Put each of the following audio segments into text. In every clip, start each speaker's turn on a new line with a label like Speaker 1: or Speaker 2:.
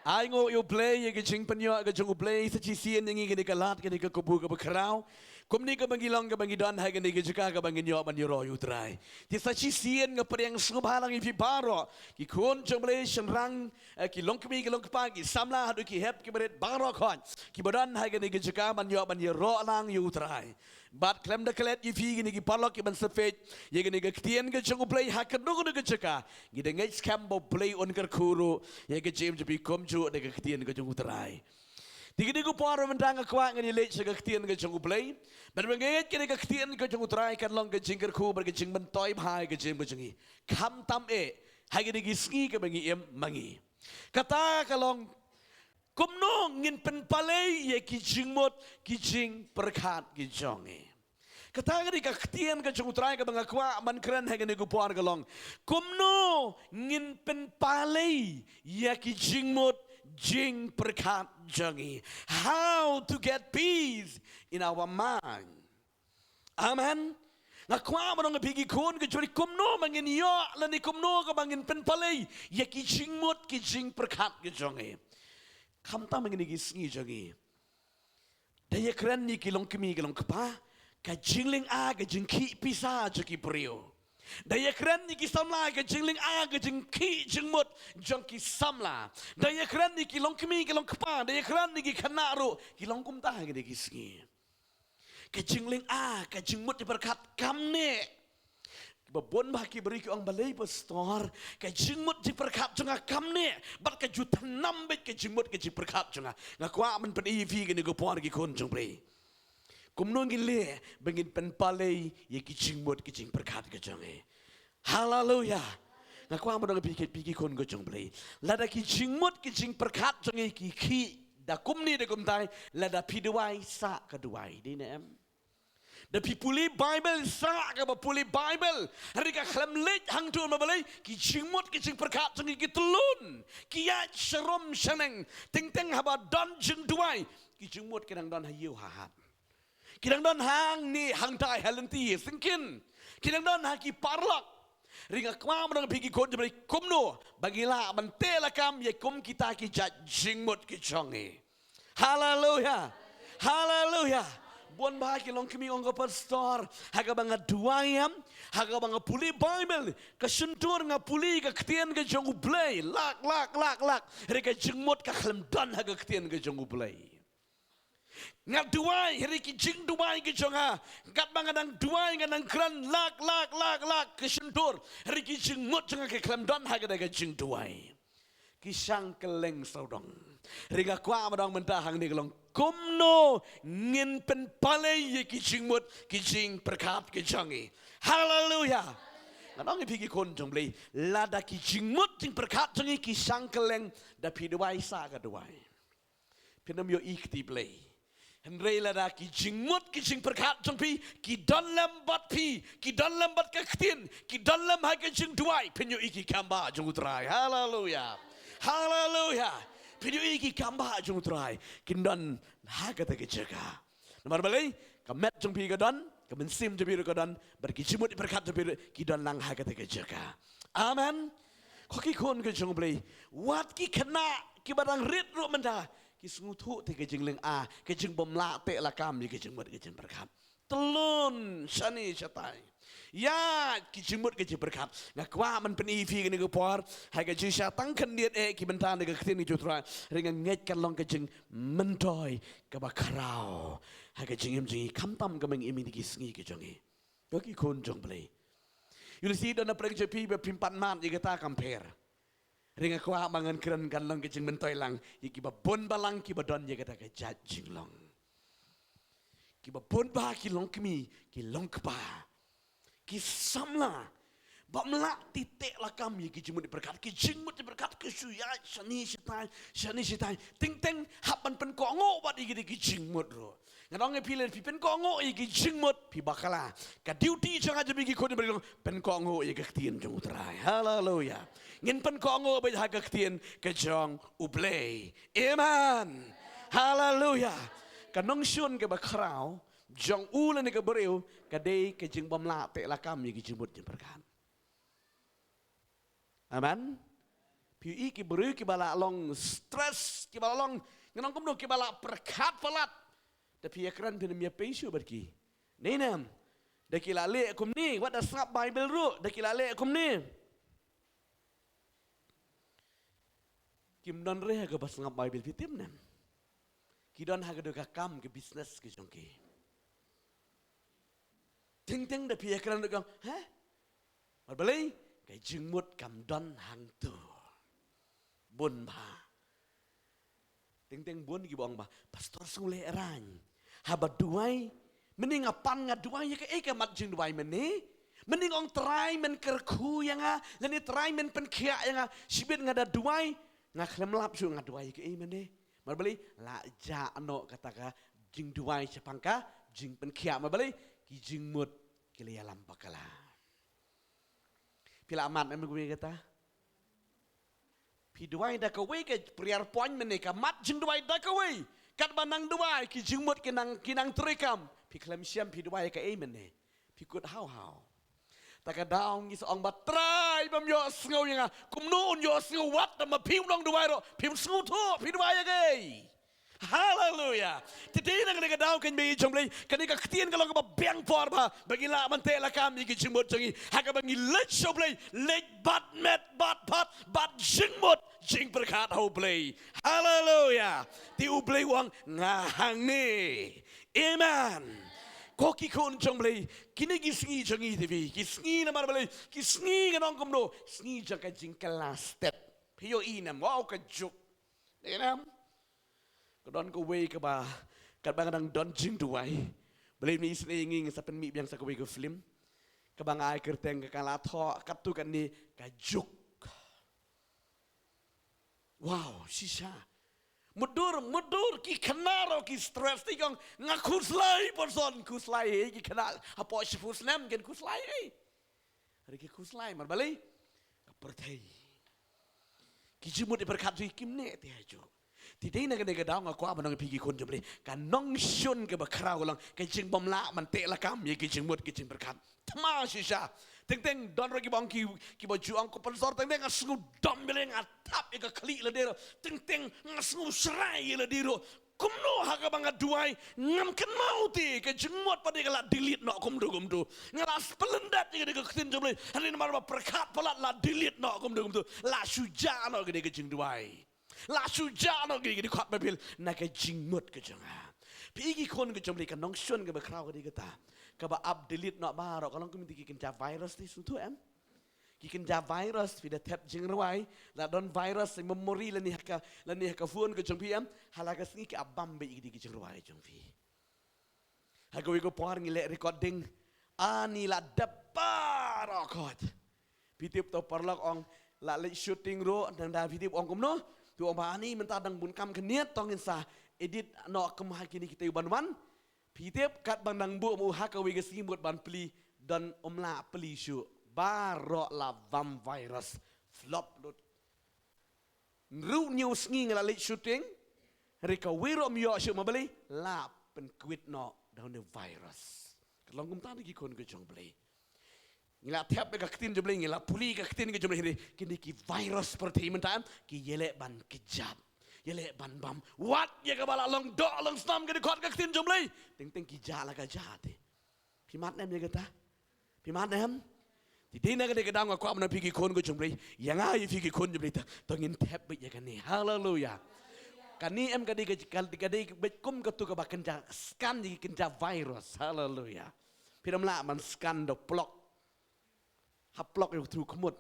Speaker 1: ai ngo yo play ye ke ching panyo ke chung play sa chi sien yang ke kalat ke ke kubu ke bekrau kum ni ke bangilong ke bangidan hai ke ke jika ke bangin yo ban yo ro yu trai ti sa chi sien ke pereng sung halang i baro ki kun chung play shen rang ki long kmi ke long pa ki samla hadu ki hep ki beret baro khon ki badan hai ke jika ban yo ro lang yu trai bat klem de klet yi fi ni ki parlok ki ban sefet ye ni ke tien ke chung play ha ke nu ke jika gi de ngai scam bo play on ker kuru ye ke jem je bi kom ju de ke tien ke chung trai Tinggi ku paro mendang kuat ngani lech ke tien ke chung play ban menget ke tien ke chung trai kan long ke jingker ku ber ke jing ban toy bhai ke jem ke jungi kham tam e hai ke gi ski ke bangi em mangi kata kalong kumno ngin pen palei ye ki jingmot ki jing perkat ki jonge kata ngani ka tien ke chung trai ke banga kwa man kren hai ke ni ku par kalong kumno ngin pen palei ye ki jingmot jing perkat jonge how to get peace in our mind amen ngakwa mo nga pigi kun ke jori kumno mangin yo lani kumno ka bangin pen palei ye ki jingmot ki jing perkat ki jonge Kamta mengini gisngi jangi. Daya keren ni kilong kemi kilong kepa. Ka jingling a ka jingki pisa jaki prio. Daya keren ni kisamla ka jingling a ka jingki jingmut jangki samla. Daya keren ni kilong kemi kilong kepa. Daya keren ni kanaru kilong kumta gini gisngi. Ka jingling a ka jingmut diberkat kamne. Babon baki beri ke orang balai pastor ke jingmut di perkap junga kamne bat ke juta nambet ke jingmut ke ji perkap junga ngakwa men pen ivi ke ni go por ki kon jung bre kumno ngile bengin pen palai ye ki jingmut ke jing perkap ke junge haleluya ngakwa mo dong piki kon go jung bre lada ki jingmut ke jing perkap junge ki da kumni de kumtai lada pidwai sa kedwai dinem The pipuli Bible sa ka puli Bible hari ka khlam lech hang tu ma balai ki jingmot ki jing perkat jing ki telun ki ya sharom shaneng ting ting haba don jing duai ki jingmot ki dang don hayu hahat ki dang don hang ni hang tai halenti singkin ki dang don ha ki parlak ringa kwa mo pigi kon jabri kumno bagila man tela kam ye kum kita ki jingmot ki jonge hallelujah hallelujah Buan bahagi long kami orang pastor, haga banga duayam, haga banga puli Bible, kesentur nga puli ka ketian ka jongu play, lak, reka jengmot ka khalam dan haga ketian ka jongu play. Nga duay, reki jing duay ka jonga, kat banga nang duay nga nang kran, lak, kesentur, reki jengmot jonga ka khalam dan haga daga jing duay. Kisang keleng saudong. Ringa kwa madang mentahang ni kelong kumno ngin pen palai ye kijing mut kijing perkat kijangi. Hallelujah. Ngadong ipigi kon jong blei lada kijing mut jing perkat jangi kisang keleng da pidwai sa kadwai. Pinam yo ikti blei. Henry lada kijing mut kijing perkat jong pi ki dalam bat pi ki dalam bat kaktin ki dalam ha kijing duai pinyo iki kamba jong utrai. Hallelujah. Hallelujah. Video iki kamba jung try kindan hagata ke jaga. Nomor balai kamet jung pi gadan kemensim je biru gadan berkicimut berkat je biru kidan lang hagata ke jaga. Amen. Koki kon ke jung balai wat ki kena ki badang rit ru menda ki sungutu te ke jingling a ke jing bom la te la kam ke jing mut ke jing berkat. Telun shani shatai. Ya kijimut ke berkat ngakwa man peni fi ke ni por ha ke jisha tang kan diet ki bentan ke tin ni jutra ringan nget kan long ke jing mentoy ke bakarau ha ke jing jing kam tam ke meng imi ki sngi ke jongi ko ki kon jong ble you see dona preng je pi be pimpan man ye ta compare ringa kwa mangan kren kan long ke jing mentoy lang ye ki ba bon balang ki ba don ye ta ke jing long ki ba bon ba ki long ki long pa ki samla ba melak titik lakam ye ki jimut berkat ki jingmut berkat ki suya shani shitai ting ting hapan pen kongo bat iki ki jingmut ro ngadong pilih pi pen kongo iki jingmut pi bakala ka duty jang aja bigi ko beri pen kongo ye ka tien jong utrai haleluya ngin pen kongo ba ha ka tien ka jong ublay amen haleluya kanong syun ke bakrau jong ulan ni ke beriu kadai ke jing bom la te la kam ye ki jimut jing berkat amen Piu ki beri ki bala long stres ki bala long nganong kumno ki bala perkat falat. Tapi akran bin mia peisyo berki. Nenam. Daki lale kum ni wat da sap Bible ru daki lale kum ni. Kim don re ga bas ngap Bible fitim nam. Ki don ha ga do ka kam ke business ke jongki. Ting da pi akran do ka ha? Wat balai kai jingmut kam don hang tu. Bun ba. Ting bun ki bong ba. Pastor sule rang. Habat duai mending apan ngaduai ke mat jing duai meni. Mending ong try men kerku yang lani try men penkia yang sibit ngada duai ngaklem lap su ngaduai ke meni. Marbali la ja ano kataka jing duai sepangka jing penkia marbali ki jing mut kili alam bakala. Pila amat em gue kata. Pi duai dah kawai ke priar point menika mat jing duai dah kawai. Kat banang duai ki jing mut kinang terikam. Pi klem siam pi duai ke meni. Pi kut how. Taka daung is ong batrai bam yo sngo yang kumno yo sngo wat ma piu nong duai ro piu sngo tu pi duai ke. Hallelujah. Today na kena daung kan bi jomlei kan ka ktien kalau ka bang por ba bagi la man te la kam ki jingmut jangi ha ka bangi let jomlei let bat met bat jingmut jing berkat ho play. Hallelujah. Ti u play wang ngahang ni. Amen. Koki kon jomlei kini ki sngi jangi TV ki sngi na mar play ki sngi nong kumno sngi jang ka jing kelas step. Pio inam wow ka juk. Enam. Don ko way ka ba kat bang nang don jing duai beli ni singing sa pen mi biang sa ko way ko film ka bang ai kerteng ka kala tho kat tu kan ni ka juk wow sisa mudur ki kanaro ki stress ti kong ngakuslai person kuslai ki kana apo sifus nam gen kuslai hari ki kuslai mar bali ka pertai ki jimut berkat tu kim ne ti ajo. Tidak nak kena daung aku apa nang pergi kon jemri kan nong shun ke bakrau lang ke jing bom la man te la kam ye ke jing mut ke jing berkat tama sisa teng don ragi bang ki baju ang ko pensor teng ngasu dom beleng atap ye ke kli la dero teng ngasu serai la dero kumno haga bang duai ngam ken mauti ke jing mut pada kala delete no kumdu ngalas pelendat ye ke ketin jemri hari mar berkat pelat la delete no kumdu la suja no ke jing duai. La suja no gigi di kwat babil na ka jingmut ke janga. Pigi kon ke jomli ka nong shun ke bakraw ke kata. Ka ba up delete no ba ro kalong kumiti ki kinja virus ti suntu em. Ki kinja virus fi da tap jing ruai la don virus memori la ni haka phone ke jompi em halaga singi ki abam be ki jing ruai jompi. Haga wi ko par ngi le recording ani la dapar kot. Pitip to parlok ong la le shooting ro dan da pitip ong kumno tu orang ni minta dang bun kam keniat tongin sa edit no kemah kini kita uban pitep kat bang dang bu mu hak awi gesi buat ban peli dan omla peli syu baro la vam virus flop lut ru news ngi ngala late shooting reka wiro myo syu mabeli la pen quit no down the virus kalong kum ta ki kon ke jong beli ngila tiap ka ketin jomle ngila puli ka ketin ke jomle kini ki virus seperti mentan ki yele ban kejap yele ban bam what ye ka bala long do long stam ke kot ka ketin jomle teng ki jala ka jate pimat nem ye kata pimat nem ti dina ka de ka dang ko amna pigi kon ko jomle yang ai pigi kon jomle ta tongin tap be ye kan ni hallelujah kani em ka de ka de kum ka tu ka bakan ja scan di kenja virus hallelujah piram la man scan do block haplok yang through kemut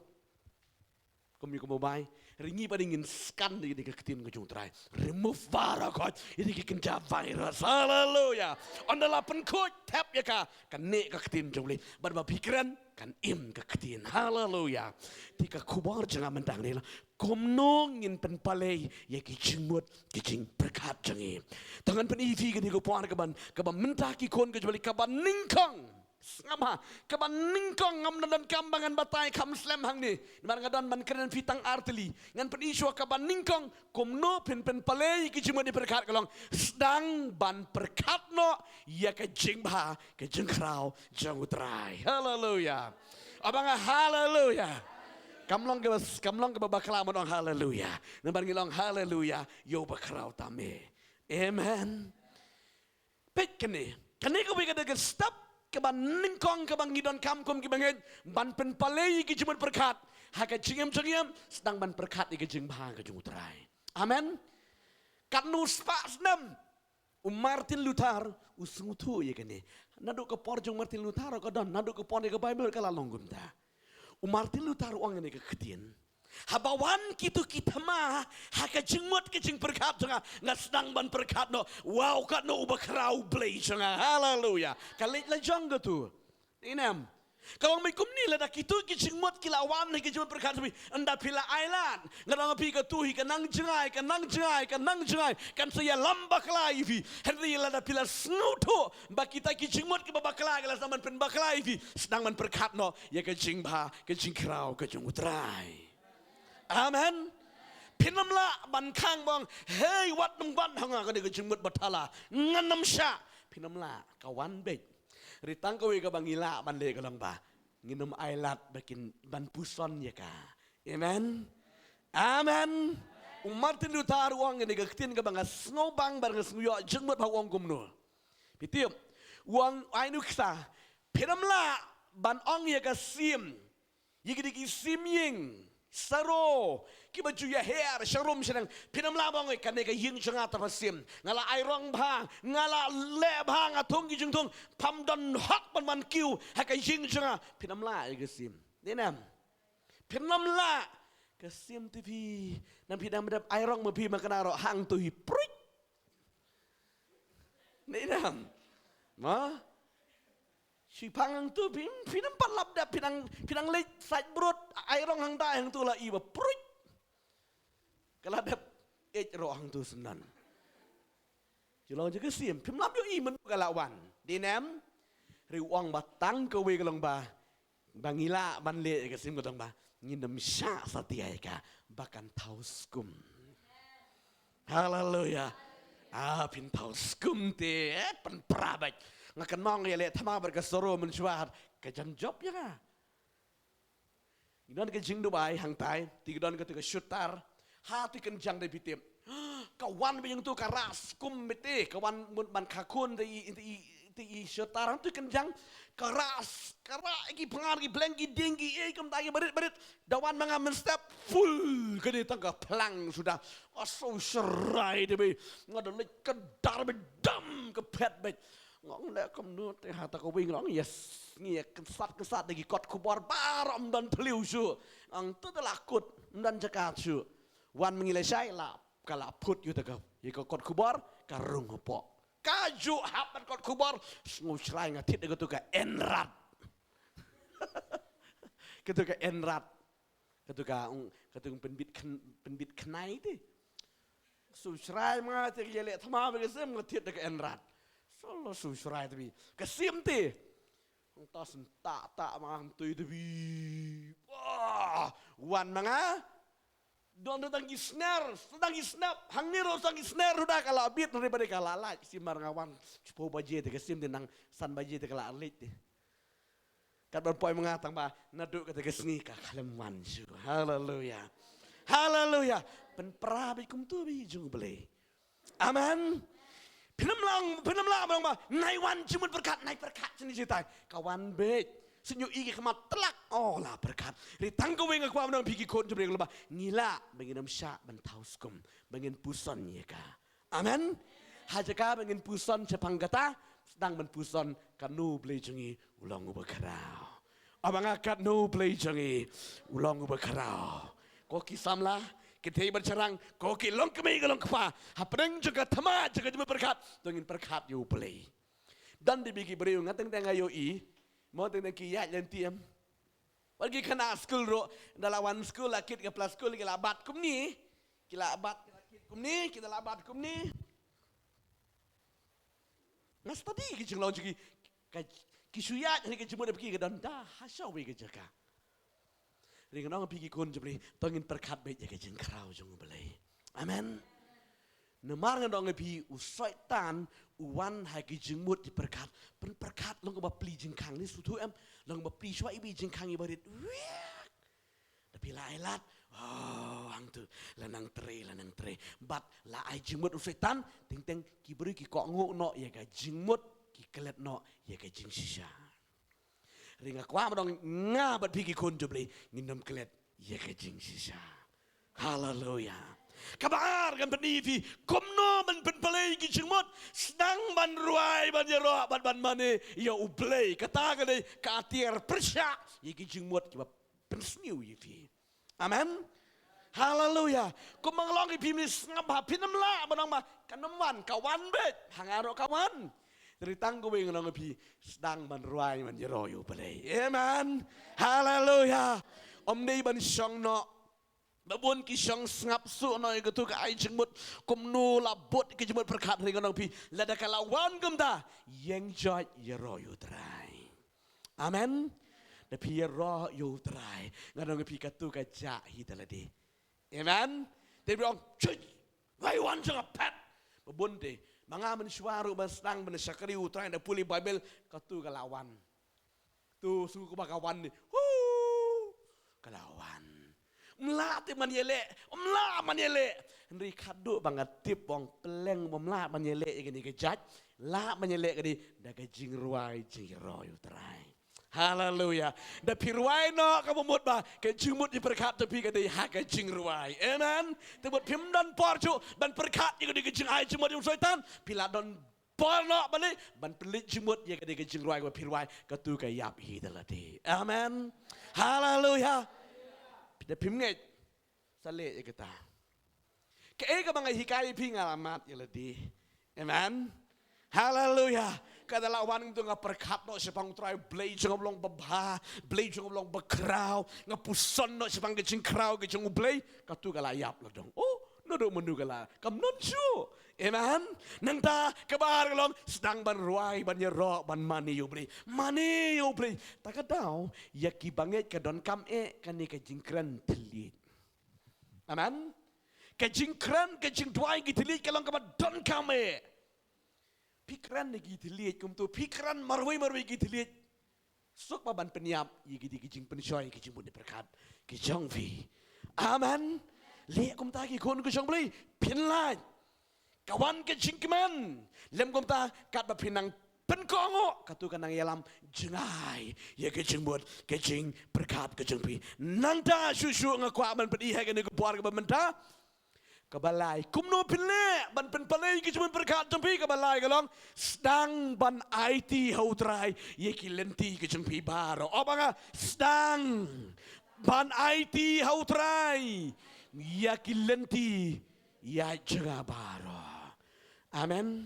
Speaker 1: kami kemobai ringi pada ingin scan di ketin ke jungtrai remove varakot ini kenja virus haleluya on the lapan kot tap ya ka kan nek ke ketin jungli berba pikiran kan im ke ketin haleluya tika kubar jangan mentang ni komnong in penpalai ya kicimut kicing berkat jangi tangan penifi ke digo puan keban mentah ki kon ke juli kaban ningkang ngama kaban ningkong ngam dan kambangan batai kam slam hang ni mar ngadan ban keren fitang arteli ngan pen isu kaban ningkong komno pen palei ki cuma di perkat kalong sedang ban perkat no ya ke jingba ke jengkrau jang utrai haleluya abang haleluya Kamlong ke bakla mo dong haleluya. Naman ngilong haleluya. Yo bakraw tame. Amen. Pit kani. Kani ko biga dagat stop. Kaban ningkong kabang ngidon kamkom kibangin. Ban penpalay ki jumat berkat. Haka cingem sedang ban berkat ika jing bahang ka jung utray. Amen. Kanus pak senam. Martin Luther usungutu ya kani. Naduk ke porjong Martin Luther ko don. Naduk ke pon ke Bible kala longgum ta. Martin Luther uang ini keketin. Habawan kita mah haka jengmot ke jeng berkat jangan nggak sedang ban berkat no. Wow kat no ubah kerau play jangan. Haleluya. Kali lejong gitu. Inem. Kalau mikum ni lada kitu ki jengmot kilawan ni ki jengmot berkat tapi anda pila island. Ngadang api ke tuhi kanang jengai kan saya lambak lagi. Henry lada pila snuto bak kita ki jengmot ki babak lagi lah zaman pen bak lagi sedang man berkat no ya ke jengba ke jengkrau ke jengutrai. Amen. Pinamla ban kang bang hey wat nung ban hanga ka ke jengmot batala nganam sya pinamla kawan bet. Ritang kowe ka bangila bande ka lang ba? Nginom ailat bakin ban puson ya ka. Amen. Amen. Martin Luther uang ini ketin ka banga snobang barang snuyo jengmot ha uang kumno. Pitiup uang ainu ksa piramla ban ong ya ka sim. Yigi di sim ying saro kiba juya her sharum sedang pinamla bang kan ka ying janga tapasim ngala airong bang ngala le bang atong gi jungtung pamdon hak man kiu haka ying janga pinamla ya sim denam pinamla ka sim tv nam pinam dap airong mo pi makanaro hang tu hi pruit denam ma si pangang tu pinam palap da pinang leit sait brot airong hang da hang tu la iba pruit kalau ada roh hang tu senan julong juga sim pinam yo i men kalawan dinem riwang batang kowe kalong ba bangila banle ke sim kotong ba nginem sya satia ka bakan tauskum haleluya pin tauskum te pen prabat ngakan mong ya le thama berkasoro mencuat kejang job ya ka idon ke jing dubai hang tai tigdon ke tu syutar hati kenjang de bitim kawan yang tu karas kum bete kawan ban kakun ti syutar tu kenjang keras iki pengar ki blengki dinggi kem tai berit dawan mangamen step full ke di tangga pelang sudah aso serai de be ngada lek kedar bedam ke pet bet ngong lek kem nu te hata ko wing long yes ngia kesat lagi kot kubor barom dan teliu su ang tu telakut dan cekat su wan mengilai sai la kala put yu tegap iko kot kubor karung hopo kaju hapat kot kubor ngusrai ngatit itu ke enrat ketuka enrat ketuka penbit kenai ti susrai mengati yele thama begesem ngatit ke enrat solo susrai tapi kesim ti tas tak mang tu tapi wah wan manga don tangi snare hangiro tangi snare udah kalau abit daripada kalala si marngawan cepo baje te kesim tenang san baje te kala alit te kat berpoy mengatang ba naduk kata kesni ka kaleman su haleluya pen prabikum tu bi jung bele amen Pinamlang ba naiwan cumut berkat naik berkat sini cerita kawan bet senyu iki kemat telak lah berkat ritang ko wenga kwa nang pigi kon jbre ba ngila benginam sya ban tauskum bengin puson ye ka amen hajaka bengin puson cepanggata sedang ben puson kanu blejengi ulang ubakarau abang akat no blejengi ulang ubakarau ko kisamlah kita bercerang, koki long kemai long kepa, hapreng juga thama juga cuma berkat, tungin berkat yo play. Dan dibagi beriung ngateng tengah yo mau tengah kiat lentiam. Pergi kena school ro, dalawan school lakit ke plus school kita labat kum ni, kita labat kum ni. Ngas tadi kita long juga, kisuyat ni kita cuma pergi ke dan dah hasau we kerja. Ringan orang pergi kon jebli tongin perkat baik jaga jengkrau jong belai. Amen. Nemar ngan orang pergi usaitan uwan hagi jengmut di perkat. Pen perkat long ba pli jengkang ni sutu long ba pli shwa ibi jengkang ibarit. Tapi la elat, oh, hang tu, lanang tre. Bat la ai jingmut setan, ting kiberi ki kok nguk no, ya ka jingmut ki kelet no, ya ka jing sisa. Ringa kwa madong nga bat pi ki kun jubli, ngindom kelet, ya ka jing sisa. Haleluya. Kabar kan penifi komno man penpelai ki jingmut sedang ban ruai ban yero ban mane ya ublei kata kan ka atier persya ya ki jingmut ki pensniu yifi. Amen. Haleluya. Ko manglong pi mis ngapa pinam la banang ma kanaman kawan bet hangaro kawan. Dari tanggo wing nang pi sedang ban ruai ban yero yu ublei. Amen. Haleluya. Om nei ban syong no babun ki syang ngap su no ke tu ka ai jengmut kum nu labut ki jengmut perkat ring nang pi lada kalawan gum da yang joy yero yu trai. Amen. Da pi yero yu trai nganong pi ka tu ka ja hi taladi. Amen. They bilang cuy wai wan jang pet babun de manga men suaru basang ben sakari utrai da puli bible ka tu kalawan. Tu suku bakawan ni. Kalawan. Mla ti man yele, mla man yele. Henry kadu banget tip wong peleng mla man yele gini kejat, la man yele gini daga jing ruai jing roy utrai. Haleluya. Da pirwai no kamu mut ba ke jingmut di perkat tapi ke ha ke jing ruai. Amen. Tebut pim dan porju ban perkat ye ke jing ai jingmut yung setan pila don porno balik ban pelit jingmut ye ke jing ruai ke pirwai ke tu ke yap hi dalati. Amen. Haleluya. Da pimnget sale ya kita. Ke ka mga hikay pi ngalamat yaladi. Amen. Hallelujah. Kada lawan itu nga perkat no sepang try blade jeng oblong babha, blade jeng oblong bakraw, nga puson no sepang gejing kraw gejing blade katu kalayap lo dong. Oh, nodo menu kala. Kam nonsyo. Amen. Nanta kabar kalong sedang ban ruai ban yero ban mani yo beli. Mani yo beli. Tak daw yaki banget ka don kam kani ka jingkran telit. Amen. Ka jingkran ka jing duai gi telit kalong ka don kam Pikiran gi telit kum tu pikiran marwai gi telit. Sok pa ban peniap yigi di jing pensoi ki jing bun berkat ki jong vi. Amen. Le kum ta ki kon ku jong beli pinlan. Kawan ke jingkiman lem kom ta kat ba pinang penkongo katu kanang yalam jengai ya ke jingbut ke jing berkat ke jengpi nanta susu ngakwa man pedi ha ke ne kuar ke bamenta kabalai kumno pinle ban penpalai ke jengpi berkat jengpi kabalai kalong sedang ban IT hautrai ye ki lenti ke jengpi baro obanga sedang ban IT hautrai ya ki lenti ya jaga baro. Amen.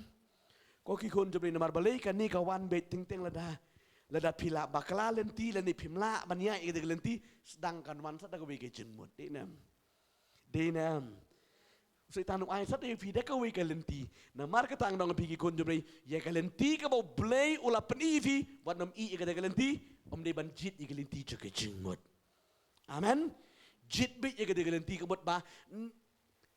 Speaker 1: Ko ki kon jebri namar balai kan ni kawan bet ting lada pila bakla lenti leni pimla bania ide lenti sedangkan man sat ko wege jenmut denam setan ai sat e fide ko wege lenti namar ka tang dong pi ki kon jebri ye ka lenti ka bo blay ula penivi wat nam i ke lenti om de ban jit i lenti ke jenmut. Amen. Jit bi ye ke lenti ka bot ba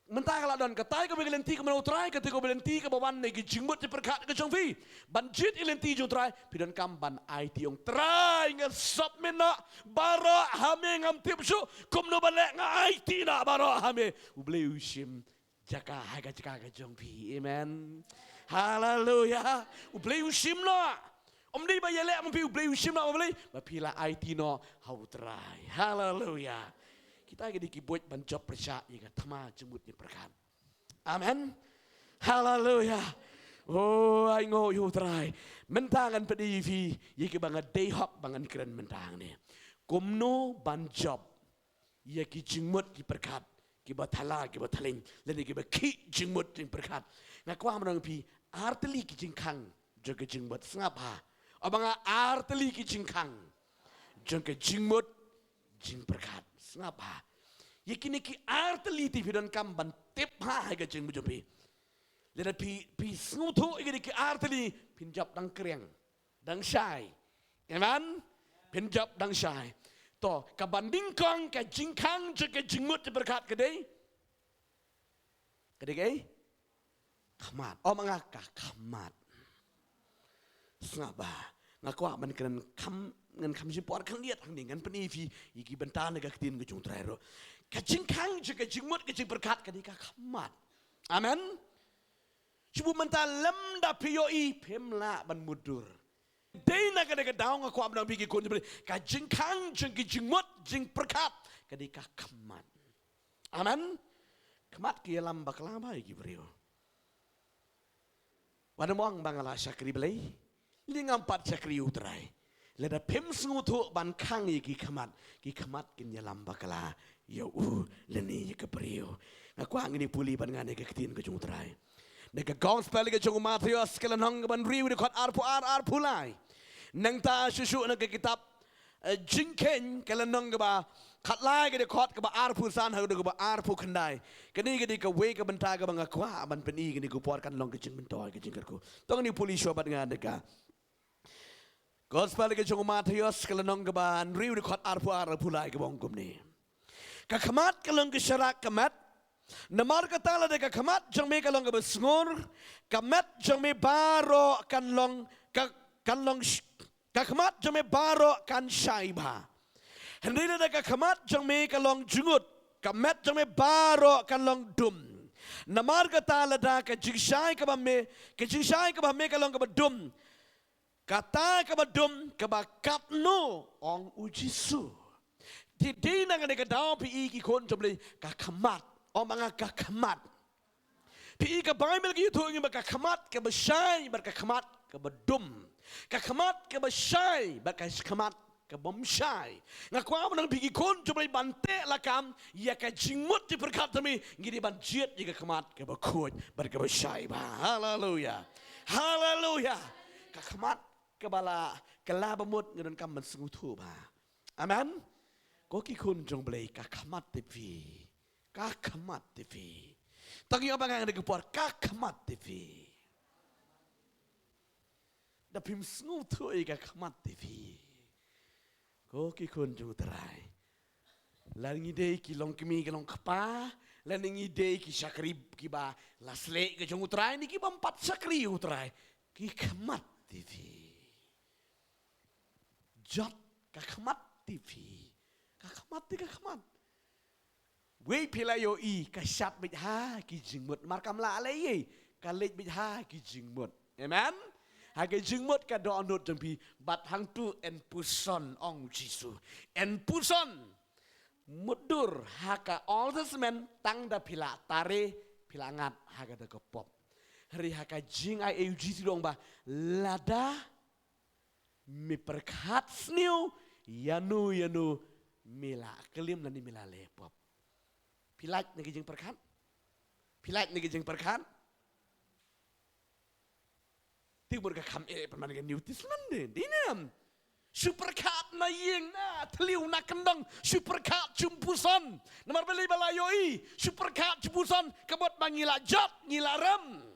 Speaker 1: mentah kalau don katai ko belenti ko menutrai ketika belenti ko bawan negi jingmut di perkat ke jongfi banjit ilenti jo trai pidon kamban IT yang trai ngesop mena baro hame ngam tipsu kum no balek nga IT na baro hame uble ushim jaka haga jaka ke jongfi. Amen. Haleluya. Uble ushim na om di ba yele am pi uble ushim na uble ba pila IT no hau trai. Haleluya. Kita lagi dikibut banjop persya jika tama jembut ni perkan. Amen. Haleluya. Oh, I know you try. Mentangan pedivi jika bangat day hop bangan keren mentang ni. Kumno banjop. Ia ki jembut ki perkat. Ki batala ki bataling. Lain ki ki jembut ni perkat. Ngakwa menang pi arteli ki jingkang jaga jembut sengapa. Abang arteli ki jingkang jaga jembut jing perkat. Ngapa? Yakini ki arteli ti pidon kamban tip ha ga jeng bujopi. Lena pi snutu ikini ki arteli pinjap dang kriang dang syai. Amen. Pinjap dang syai. To kabanding kong ka jingkang je ka jingmut berkat kedai. Kedai kamat. Oh mangaka kamat. Ngapa? Ngakwa man kenen kam ngan kami support kan lihat hang dengan penifi iki bentar negak tin ke jung trairo kajing kang juga kajing mut kajing berkat kadika kamat amen cubu mental lem da pioi pemla ban mudur dei na kadika daung aku abang bigi kun kajing kang kajing mut jing berkat kadika kamat amen kamat kia lam bakla ba iki brio wana moang bangala sakri belai lingam pat sakri utrai leda pem sengutu ban kang ki kamat kinya lamba kala ya leni ke prio ngaku angin puli ban ngane ke ketin ke jung utrai nega gospel ke jung Matius kala nong ban riu de kot ar pulai nang ta susu na ke kitab jingken kala nong ba khat lai ke de kot ke ba ar pusan ha de ba ar pu khandai kani ke di ke we ke benta ke bang akwa ban peni ke ni ku por kan long ke jing bentoi ke jing ko tong ni puli sho ban ngane ka Gospel ke jung Matius kala nong ba riu de kot ar pulai ke bong kum ni ka khamat kalong ke syarak kamat namar kata la de ka khamat jang me kalong ke besngur kamat jang me baro kan long ka khamat jang me baro kan shaiba Henry de ka khamat jang me kalong jungut kamat jang me baro kan long dum namar kata la da ka jingshai ka ba me kalong ke dum kata ka ba dum ka ba kapno ong ujisu Di nang ne ka daw pi ki kon jomle ka khamat o mga ka khamat pi ka bible ki tu ngi ka khamat ka ba shai bar ka khamat ka ba dum ka khamat ka ba shai bar ka khamat ka bom shai nga kwa nang pi ki kon jomle bante la kam ya ka jingmut di berkat mi ngi ban jiet ji ka khamat ka ba khoj bar ka ba shai ba haleluya ka khamat ka bala ka la ba mut ngi kam man sungu tu ba amen ko ki kun jong blei ka khamat tevi tangi abang ang nagpuar ka khamat tevi da pim sngu tu ka khamat tevi ko ki kun jong trai lang ide ki long kimi ki long khapa lang ide ki sakri ki ba lasle ki jong trai ni ki ba empat sakri utrai ki khamat tevi jot ka khamat tevi Kakamat. Wei pilayo ka syap bit ha ki jingmut markam la le ye ka lej bit ha ki jingmut. Amen. Ha ki jingmut ka do onut jampi bat hang tu en puson ong jisu. En puson mudur ha ka Old Testament tang da pila tare pilangat ha ka da kepop. Hari ha ka jing ai eu jisu dong ba lada mi perkat sniu yanu mila kelim nani mila lepop pilat nagi jeng perkan timur ka kam perman dengan New Testament dinam superkat na yeng na teliu na kendang superkat jumpusan nomor beli balayoi superkat jumpusan kebot mangila jot ngila rem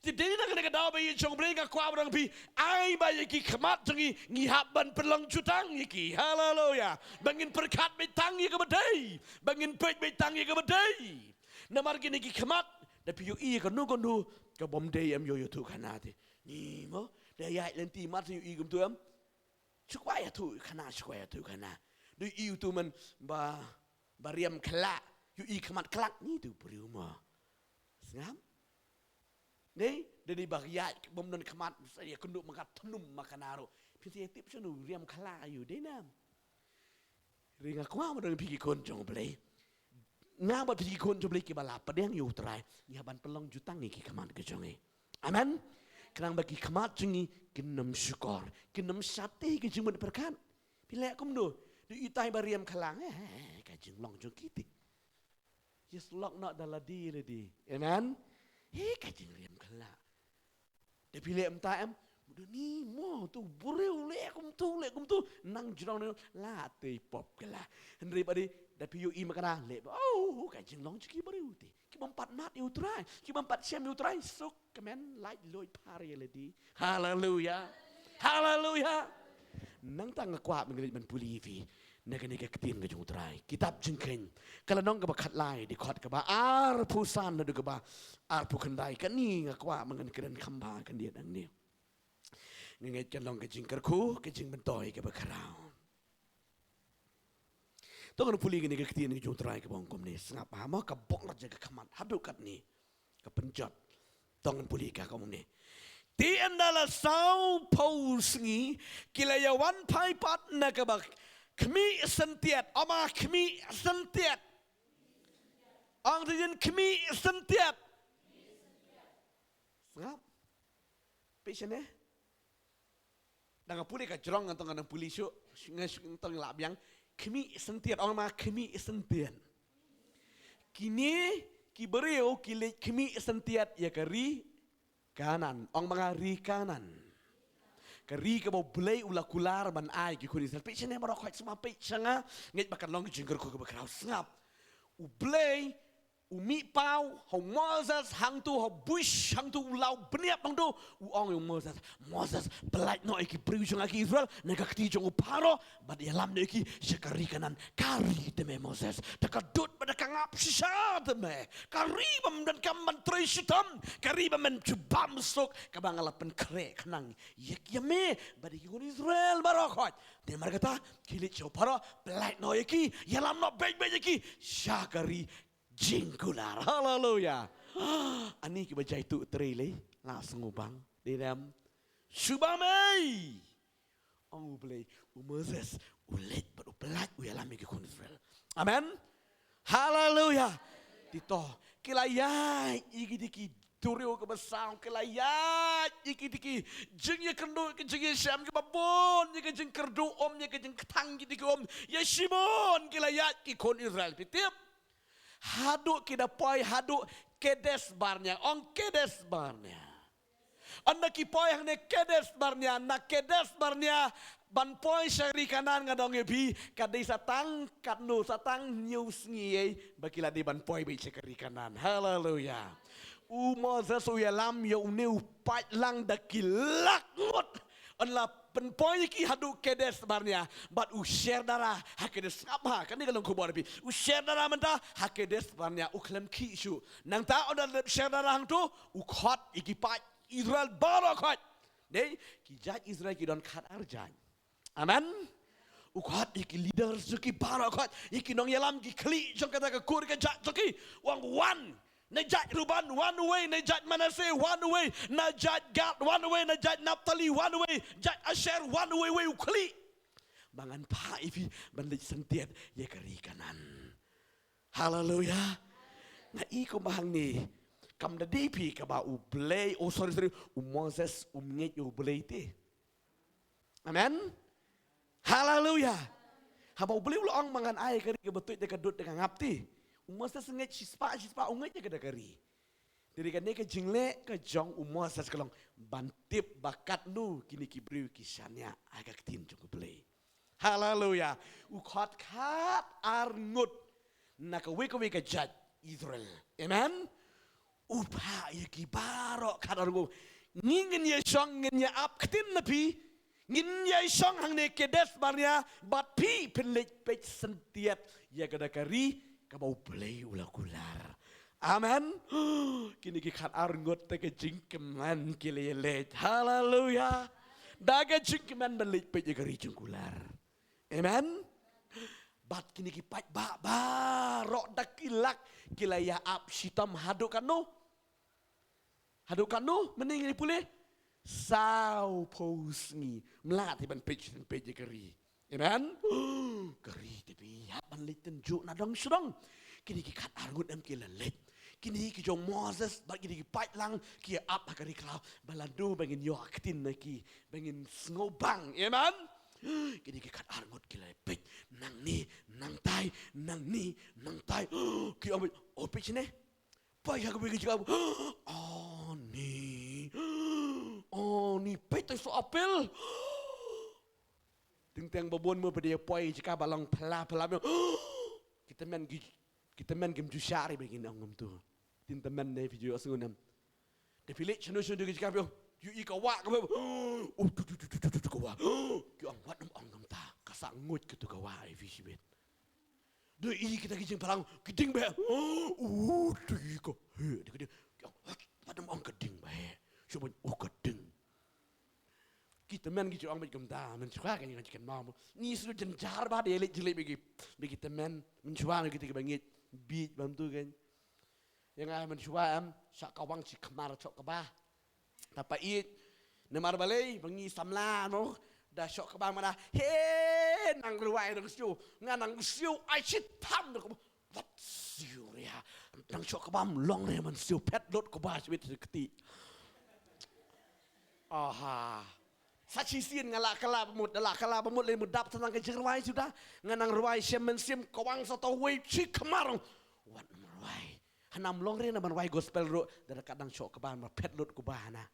Speaker 1: Jadi nak kena daw bayi jong beringa kwa orang pi ai bayi ki khamat jangi ngihap ban perlang jutang iki haleluya bangin perkat betang ye ke bedai bangin pet betang ye ke bedai namar gini ki khamat da pi yo i ka nu ka bom dei am yo tu khanate ni mo da ya lenti mat yo i gum tu am chukwa ya tu khana du i tu man ba riam khala yo i khamat klak ni tu priu ma ngam Nei dari bagiat bom dan kemat saya kenduk makat tenum makanaro. Piti tip sunu riam kala ayu denam. Ringa kwa madang pigi kon jong play. Ngaba pigi kon jong play ki bala padang yu trai. Nyaban pelong jutang ni ki kemat ke jongi. Amen. Kenang bagi kemat jongi kinam syukur, kinam sate ke jeng berkat. Pilek kum do. Du itai bariam kalang ka jeng long jong kiti. Just lock not daladi ledi. Amen. Kajing riam kala. Dia pilih em udah ni mo tu bureu lekum tu nang jurang la tei pop kala. Henry badi da piu i makana le. Oh kajing long ciki bureu ti. Ki empat mat you try. Ki empat siam you try sok kemen light loy pari ledi. Hallelujah. Nang tang ngakwa mengelit man pulivi. Nega ketin ke jung trai kitab jengken kalau nong ke bakat lai di kot ke ba ar pusan nadu ke ba ar pukandai kan ni ngakwa mengen keren kamba kan dia dang ni Ngait kan long kejing kerku, kejing bentoi ke bekarau. Tong puli gini ke ketian ke jung terai ke bongkom ni. Sengap hama ke bong raja ke kamat. Hadu kat ni. Ke penjat. Tong puli ke kamu ni. Ti andala sau paus ni. Kila ya wan pai pat na ke bak. Kemi sentiat. Ama kemi sentiat. Ang rin kemi sentiat. Sengap. Patient eh. Dengan puli ka jerong ngantong dengan puli syuk ngantong lap yang kemi sentian orang mah kemi sentian kini ki beriu ki kemi sentian ya keri kanan orang mah ri kanan keri ka mau belai ulah kular ban ai ki kuni sel picene marok khoi sama picanga nget bakan long jingger ko bakrau ngap u belai umi pau ho Moses hang tu ho bush hang tu lau beniap hang tu uong yung Moses belait no iki priujung aki Israel nega kti jong uparo bad yalam no iki syakari kanan kari teme Moses takadut pada kangap sisa teme kari bam dan kaman trei sitam kari bam jubam sok kabangalapan kre kanang yak yame bad iki Israel barokot de margata kilit jo paro belait no iki yalam no beg iki syakari jingkular, haleluya. Ani kita baca itu terili, langsung ubang di dalam subamai. Oh boleh, Moses ulet berupelat uyalami ke Israel. Amen. Haleluya. Tito kilayai iki turiu ke besar kilayai iki jengnya kendu ke jengnya syam ke babon ke jeng kerdu omnya ke jeng ketang gitu om. Ya Shimon kilayai ki kon Israel pitip. Haduk kita poi haduk kedes barnya on kedes barnya anda ki poi hang ne kedes barnya na kedes barnya ban poi syari kanan ngadong ebi kadai satang kadno satang news ngiye bakila di ban poi be syari kanan haleluya Moses uyalam ya uneu pat lang dakilak ngot anla penpoy ki hadu kedes barnya bat share darah hakedes apa kan ni kalau kubur lebih share darah menta hakedes barnya klem ki isu nang ta oda share darah hang tu khot iki pa Israel barakot nei ki jaj Israel ki don khat arjan amen khot iki leader zuki barakot iki nong yalam ki kli jong kata ka kur ka jaj zuki wang wan Najat Ruban one way, Najat Manasseh one way, Najat Gad one way, Najat Naphtali one way, Najat Asher one way ukli. Bangan pa ifi bandit sentiat ya kari kanan. Haleluya. Na iko bahang ni kam da dipi ka ba ublay sorry Moses nget ublay ti. Amen. Haleluya. Haba ublay ulang mangan ay kari ka betul de kadut de ngapti. Moses nget sispa unget ke dakari. Dari kan ke jingle ke jong Moses kelong bantip bakat nu kini kibriu kisahnya agak tin jong play. Haleluya. Ukhat khat arngut nak we ke jaj Israel. Amen. Upa ya kibaro khat arngut. Ngin ya song ngin ya ap ktin napi. Ngin ya song hang ne kedes barnya bat pi penlej pej sentiat ya kadakari kabau play ulah kular. Amen. Kini kikat arngot teke jingkeman kilelet. Haleluya. Daga jingkeman balik peje kari jengkular. Amen. Bat kini kipat ba rok dakilak kilaya ap sitam hadukanu. Hadukanu mending ini pulih. Sau posngi melat iban peje kari. Amen. Keri tapi hapan liten juk nadang serang. Kini kikat argut am kilalet. Kini ki jong Moses bagi kini pat lang ki up kari klau baladu bangin yo aktin naki bangin ngobang. Amen. Kini kikat argut kilepet nang ni nang tai nang ni nang tai. Ki ambil opik sini. Pai aku bagi cakap. Oh ni pet so apel. Tentang babon mo pada poi jika balang pela kita men game jusyari begini angum tu tinta men ne video asunam de pilik chanu jika yo yu ikawa ka tu kawa ki ang wat angum ta kasang ngut ke tu kawa visi bet de kita kijing palang keding be tu ko de ki ang wat ang keding be cuba keding ki teman gitu orang berkomentar mencuba kan yang kan mau ni sudah jenjar bah dia jelek bagi teman mencuba gitu ke bangit beat bantu kan yang mencuba sak kawang si kemar cok kebah tapi it nemar balai bangi samla no dah sok kebah mana he nang ruai nang siu nganang siu ai shit pam what siu ya nang sok kebah long ne man siu pet lot kebahชีวิตketi aha Sacisian ngalak kala pemut le mudap tenang ke jerwai sudah nganang ruai semen sim kawang satu way cik kemarong wat ruai hanam long re na ruai gospel ro dan kadang sok keban ma pet lot ku bahana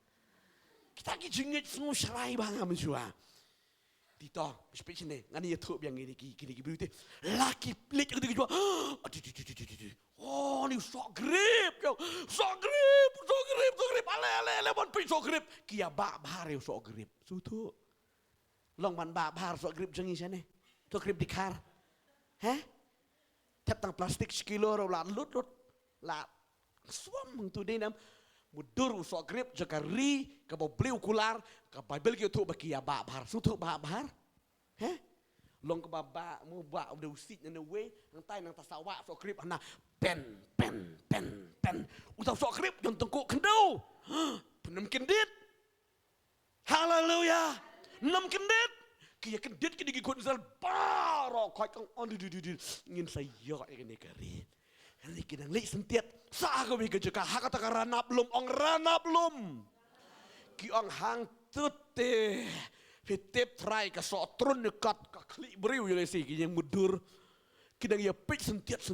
Speaker 1: kita ki jingit semua serai bang amjua Tito, spesies ni, ngani YouTube yang ini kini berita laki pelik yang kita oh ni sok grip, ale bon pi sok grip, kia bak bahar yang sok grip, sutu, long man bak bahar sok grip jangi sana, sok grip dikar, tap tang plastik sekilo lah lut, lah suam tu dinam, mudur sok grip jaka ri, kabo beli ukular, ka Bible gitu bagi ya bak bahar, sutu bak bahar, long ke baba mu bak udah usit nang we nang tai nang tasawa sok grip ana pen udah sok grip yang tengkuk kendau penem kendit haleluya nem kendit kia kendit kini gikut sel baro koi kang on di ngin saya ini kari ini kita lek sentiat sa ko bi kejuka hakata karana belum ong rana belum ki ong hang tute Fitip try ka so trun dekat ka klik beriu ya si yang mudur kidang ya pik sentiat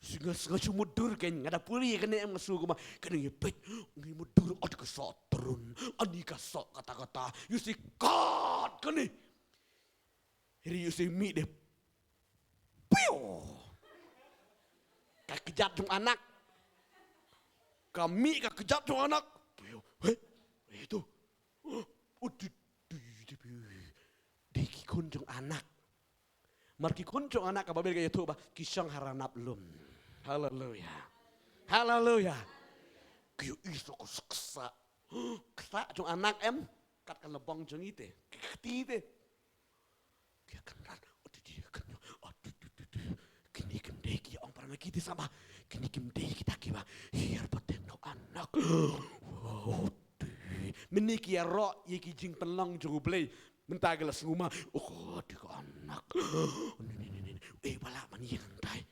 Speaker 1: singa mudur kan ngada puli kan yang masu kuma kidang ya pik ngi mudur od ka so trun ani ka so kata-kata you see god kan ni here you see me de piu ka kejat jong anak kami ka kejat jong anak piu itu Diki kunjung anak. Marki kunjung anak kababil kaya tuba kisang haranap lum. Haleluya. Haleluya. Kiyo iso ko saksa. Ksa jung anak kat kan lebong jung ite. Kiti. Kaya kanran. Kini kimdeki ang parang nakiti sama. Kini kimdeki kita kiba. Here paten no anak. Meniki ya roh yeki jing penlang juru play mentagalas nguma oh dia anak balak mani ntai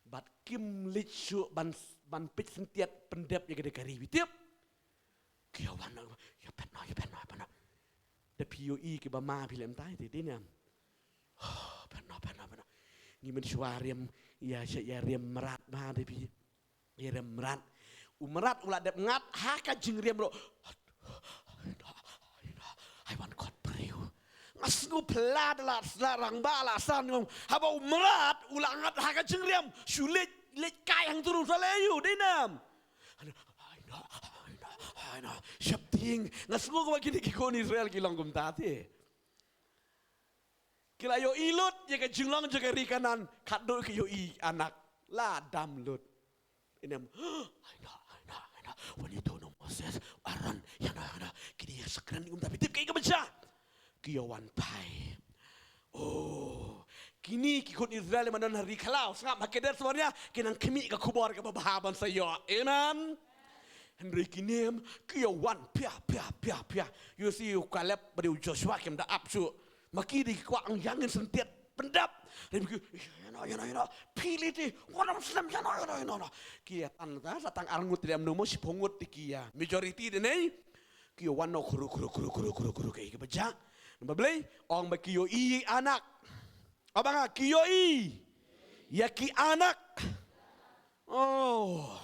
Speaker 1: bat kim lichu ban pit sentiat pendep ya gede kari tiap kia wana ya pena de POE ke bama film tai dia pena ni men suariam ya rem merat ma de pi ya rem merat umerat ulah dep ngat haka jing rem lo I want God beriu. Ngasnu peladalat larang balasan ngom. Haba umerat ulang ngat haka jengriam. Sulit let kayang turun salayu dinam. I know. Syapting ngasnu ko begini kikon Israel kilang kum tati. Kila yo ilut jaga jenglang jaga rikanan kadul ke yo i anak la dam lut. Inam I know. When you don't know Moses, Aaron, yana, kini ya sekarang ni tapi tip kayak kebaca, kiawan pai. Oh, kini kikut Israel manan hari kalau sangat makedar sebenarnya kinang kemi ke kubur ke bahaban saya, amen. Henry kini kiawan pia. You see you kalap pada Joshua kem dah absu, maki di kuang jangan sentiat pendap. Yana, pilih di, orang Muslim yana. Kia tanda, satang arangut tidak menemu si pungut di kia. Majority di ni, kia wano kuru kayak kebaca. Nampak beli, orang berkio i anak. Abang ah, kio i, ya ki anak. Oh,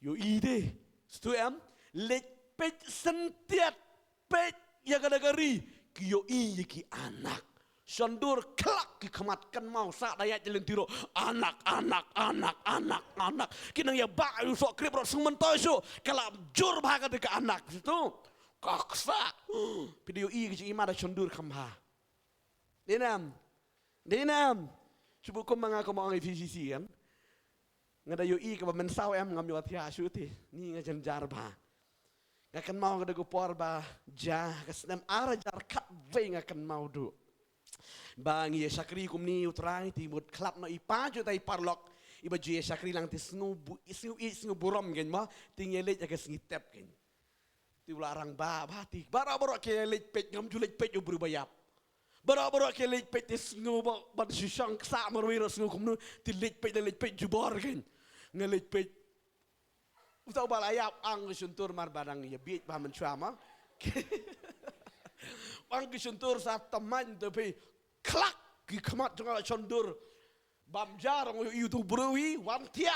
Speaker 1: yo i deh, setuju lek pej sentiat pej ya kadagari, kio i ya ki anak. Sandur kelak dikematkan mau saat daya jalan tiro anak kinang ya bak yu sok krip rot sementara so kelak jur bahagia ke anak itu kaksa video i kecik ima ada sandur kamha dinam sebut kau mengaku mau ngai kan ngada yu i ke mensau ngam yo tia syuti ni ngajan jarba Ngakan mau kada gupor ba jah kasnam ara jar kat ve ngakan mau du. Bang ye sakri kumni utrai timut klap no ipa ju tai parlok iba ju ye sakri lang ti sngu buram gen ma tingele jaga snitep gen. Ti larang ba ti bara ke lej pet ngam ju lej pet ju berbayap. Bara ke lej pet ti sngu ba sisang sa marwira sngu kumnu ti lej pet ju bor gen. Ngelej pet Utau balayap ang suntur mar barang ya biit ba mencuama. Ang suntur sa teman tapi klak ki kamat jangan sundur. Bamjar ang YouTube berwi wan tia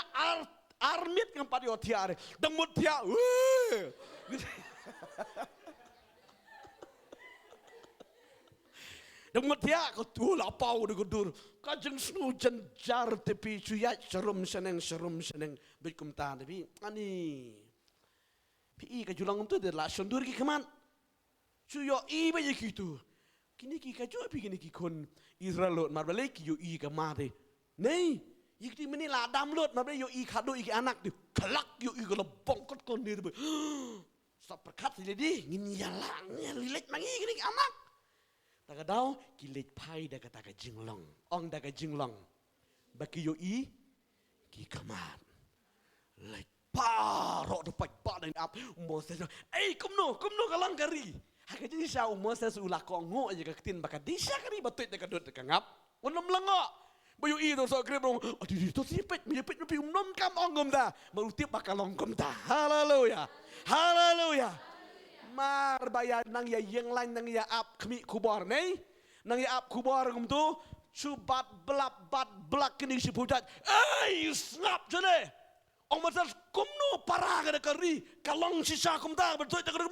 Speaker 1: armit ngam padi otiare. Demut tia. Demut tia ko tu lapau de gudur. Kajeng snu jar tepi cuyat serum seneng bikum ta tepi ani pi ka julang tu de la sundur ki kaman cuyo i ba ye kitu kini ki ka jo pi kini ki kon Israel lot mar balik yo i ka ma de nei yikti meni la dam lot mar balik yo i khado i anak de kelak yo i ko lebong kot kon de sa perkat jadi ngin yalang lilet mangi kini anak taga daw kilit pai daga taga jinglong ong daga jinglong baki yo i ki kaman lek paro dapat badan ap Moses kumno kalang kari haka jadi sa Moses ulakong ngo aja katin baka di siya kari batut daga dot daga ngap unam lango bayo i to so kribong adi to sipet mepet pi umnom kam ongom da marutip bakalong kom ta haleluya mar bayar nang ya yang lain nang ya ap kemi kubar nei nang ya ap kubar gum tu subat belak kini si pucat snap jene ong masal kumno para kada kari kalong sisa kum ta betul tak kada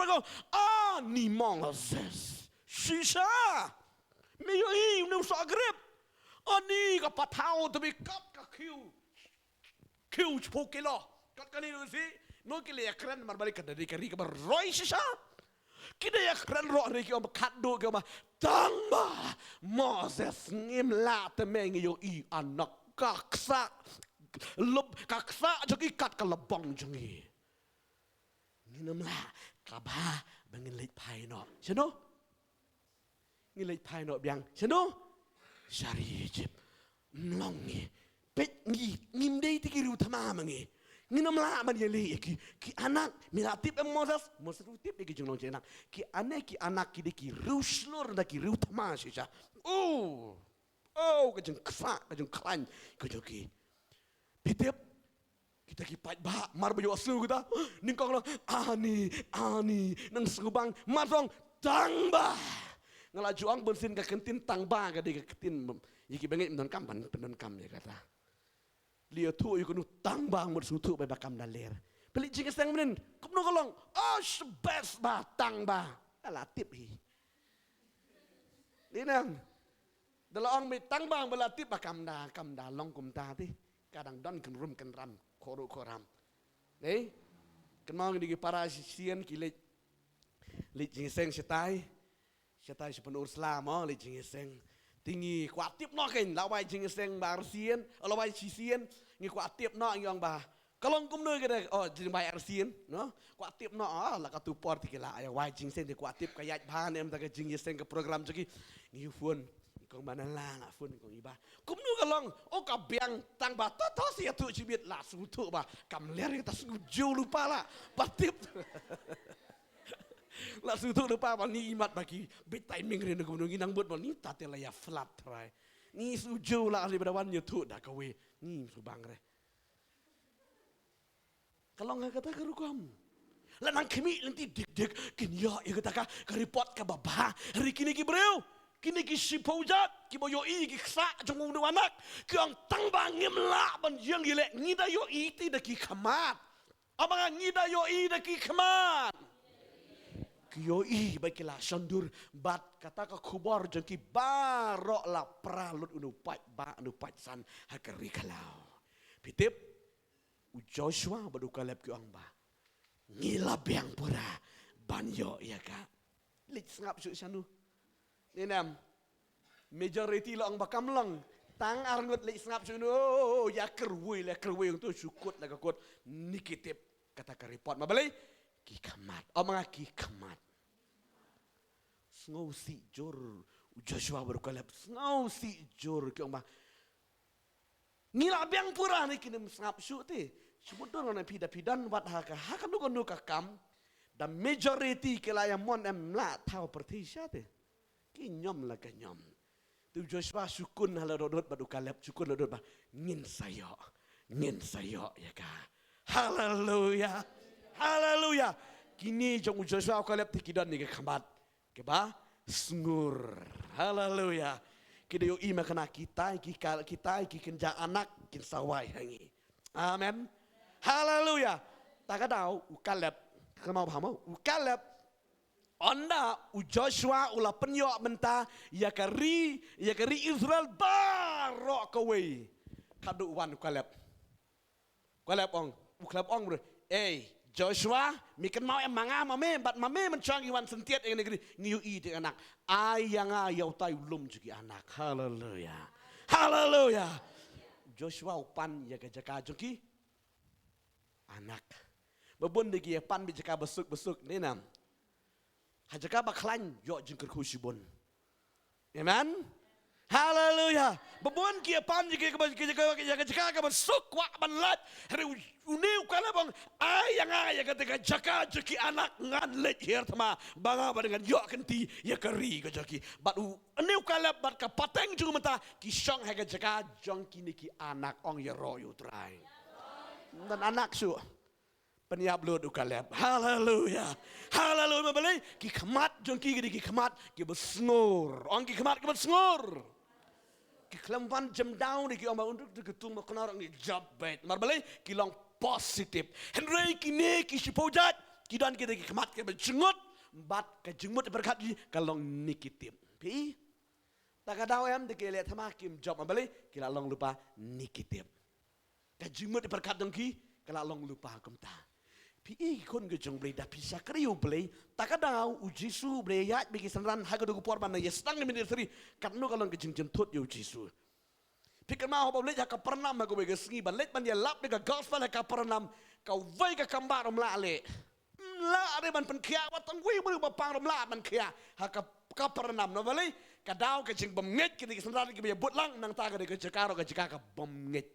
Speaker 1: ni Moses sisa meyo i no so grip ani ka patau to be kap ka kiu chpokelo kat kani no si no kile akran mar balik kada kari ka roy sisa kida ya kran ro reki om kaddo ke ma tangba Moses ngimla temeng yo i anak kaksa jogi kat ka lebong jongi nginamla kaba bangin leit pai no seno ngileit pai no biang seno sari jip mlongi pet ngim dei tikiru tamamangi nginam la man yeli ki anak milatip Moses utip ki jung long anak ki anak ki ruslur da ki rutma sisa ka jung kfa ka jung klan ka joki pitip kita ki pat ba mar bayo asu kita ningkong lo ani nang sugubang marong tangba ngalaju ang bensin ka kentin tangba ka di ka kentin yiki bangit pendon kam ya kata Lia tu you kunu tang bang bersutu by bakam daler. Pelik jingas tang menen. Kumno kolong. Best ba tang ba. Alatip hi. Dinang. Dalaang mi tang bang balatip bakam da long kum ta ti. Kadang don ken rum ken ram koram. Nei. Ken mau di para sien kilet. Lit jingas setai. Setai sepenuh Islam lit jingas tinggi kuatip no kan lawai jingeseng bar sien lawai sisien ngi kuatip no yang bah kalong kumno kada jadi bayar sien no kuatip no la ka tu port kila ya wai jingeseng di kuatip kayat bahan em taga jingeseng ke program jogi ngi fun kong manala na fun kong iba kumno kalong ka biang tang ba to si tu cibit la sutu ba kam ler kita suju lupa la patip La sutu lupa apa ni imat bagi bit timing rin ko nung inang but mo ni tatela ya flat try ni suju la ali berawan YouTube dah kawe ni subang re kalau nggak kata keru kamu la nang kemi nanti dik kinya ya kata ka report ka baba hari kini ki breu kini ki sipojat ki boyo i ki ksa jong ung anak ki ang tangbang ngimla ban yang gile ngida yo iti da ki kamat abang ngida yo i da ki kamat Kiyoi baiklah sandur bat kata ka kubar jengki barok la pralut unupat san hakari kalau pitip Joshua baduka lep ki ang ba ngilap yang pura banyo ya ka lit ngap su sanu ninam majority lo ang bakam lang tang arngot lit ngap su ya kerwi untuk sukut la kakut nikitip kata ka report mabalay ki khamat omanga ki khamat ngau si jor Joshua berkalap ngau si jor ki oma ngila biang pura ni kini sangap syuk ti sebutun orang pidan wat haka nu kam the majority kila yang mon em la tahu pertisya ti ki nyom la ka nyom tu Joshua sukun hala rodot badu kalap sukun rodot ba ngin sayo ya ka haleluya haleluya kini jong Joshua kalap ti kidan ni ka khamat ke ba sengur haleluya kita yo ima kena kita kenja anak kin sawai hangi amen haleluya tak ada ukalep kemau paham ukalep onda u Joshua ula penyo menta ya kari Israel barok kowe kadu wan ukalep ong ukalep ong bro Joshua, mikan mau manga mame mencang iwan sentiat yang negeri ngiu ide anak. Ayang ayau tay ulum juga anak. Haleluya. Haleluya. Joshua upan ya jaka joki anak. Bebun degi pan bi jaka besuk nenam. Hajaka baklan yo jengker kusibon. Amen. Haleluya. Bebun kia pan jika besuk wak banlat. Uniu kana bang ayang ketika jaka jeki anak ngan let hier tama banga dengan yo kenti ya kari ka jeki batu uniu kala bat ka pateng juga mata ki syong ha jaka jong kini ki anak ong ya royu trai dan anak su peniap lut ukalep haleluya haleluya mabelai ki khamat jong ki khamat ki besngur ong ki khamat ki besngur ki klempan jam down ki ong untuk ketung maknar ong jabet marbelai ki long positif. Henry kini kisi pojat kidan kita kemat ke berjengut bat ke jengmut berkat di kalong nikitip. Pi tak ada em de kele thama kim job ambali kila long lupa nikitip. Ke jengmut berkat dongki kala long lupa kumta. Pi kon ke jong blei da pisa kriu blei tak ada ujisu blei yat bagi sanran hagadu ku porban na yestang min seri katno kalong ke jengjem tot yo ujisu. Pikir mau boleh jaka pernam aku bagi sengi balik ban dia lap dengan gospel ka pernam kau vai ka kambar mlale mlale ban penkia watang wi mu bapang mlale ban kia haka ka pernam no balik ka dau ka jing bomngit ki di sendal ki but lang nang ta ka de ka jakaro ka jaka bomngit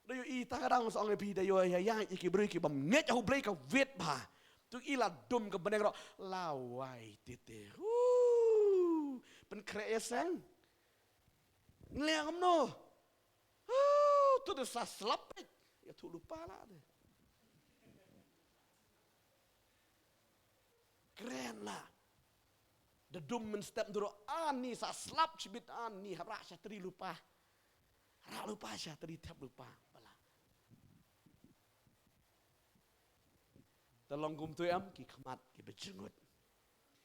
Speaker 1: do yo i ta ka dang song pi de yo ya ki bri ki bomngit ho blai ka vet ba tu ila dum ka beneng ro lawai tite pen kreesen Ngeliang no, tu dah saslapet, ya tu lupa lah deh. Keren lah. Dedum menstep dulu ani saslap cibit ani habrak syatri lupa, rak lupa syatri tiap lupa. Bala. Tolong gum tu am ki khamat ki berjengut.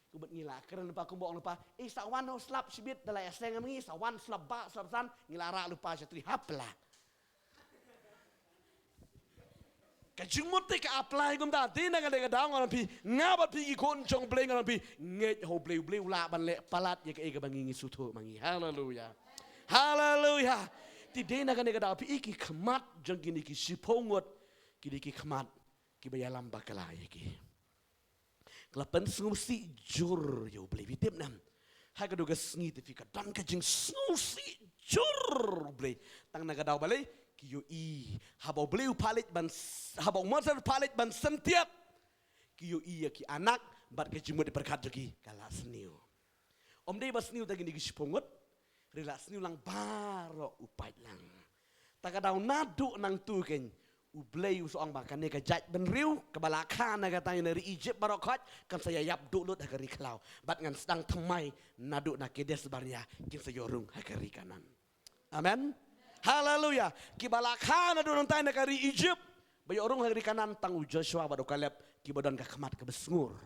Speaker 1: Kubet ngila keren lupa kumbok lupa sawan no slap sibit dalai aseng ngi sawan slap ba slap san ngila ra lupa syatri hapla kajumut ka apply gum ta tin nga de dang on pi ngabat pi kon chong bleng on pi nget ho bleu la ban le palat ya ke bangi ngi sutu mangi haleluya haleluya ti de na ga da pi iki khamat jong gini ki sipongot ki khamat ki bayalam bakala ki Kelapan sengusi jur yo beli bitip nam. Hai kadoga sengi te fika dan kajing sengusi jur beli. Tang naga dau balik ki yo i habau beli palit ban habau monster palit ban sentiap ki yo i ya ki anak bat kajing mo diperkat jogi kala seniu. Om dei bas seniu tagi ni gispongot rela seniu lang baro upai lang. Taga dau nadu nang tu ken ublay usoang makan ni kajat benriu kebalakan naga tayo dari Egypt barokot kan saya yap dulut hagari klau bat ngan sedang temai nadu nak kedes barnya kin sayorung hagari kanan amen haleluya kibalakan nadu nang tayo nagari Egypt bayorung hagari kanan tang Joshua badokalep kibadan kakmat kebesngur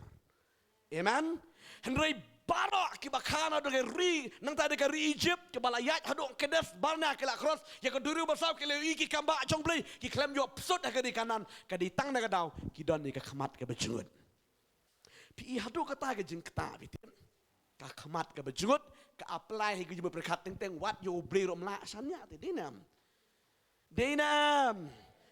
Speaker 1: amen Henry barok kibakana dengan ri nang tadi ke Egypt ke balayat hadok kedes barna ke la cross ya ke duru basau ke lewi ki kamba chong play ki klem yo psut ke di kanan ke di tang na ke dau ki don ni ke khamat ke bejut pi hadok kata ke jing kata bitin ka khamat ke bejut ke apply ke jibe berkat teng wat yo beli rom la sanya ti dinam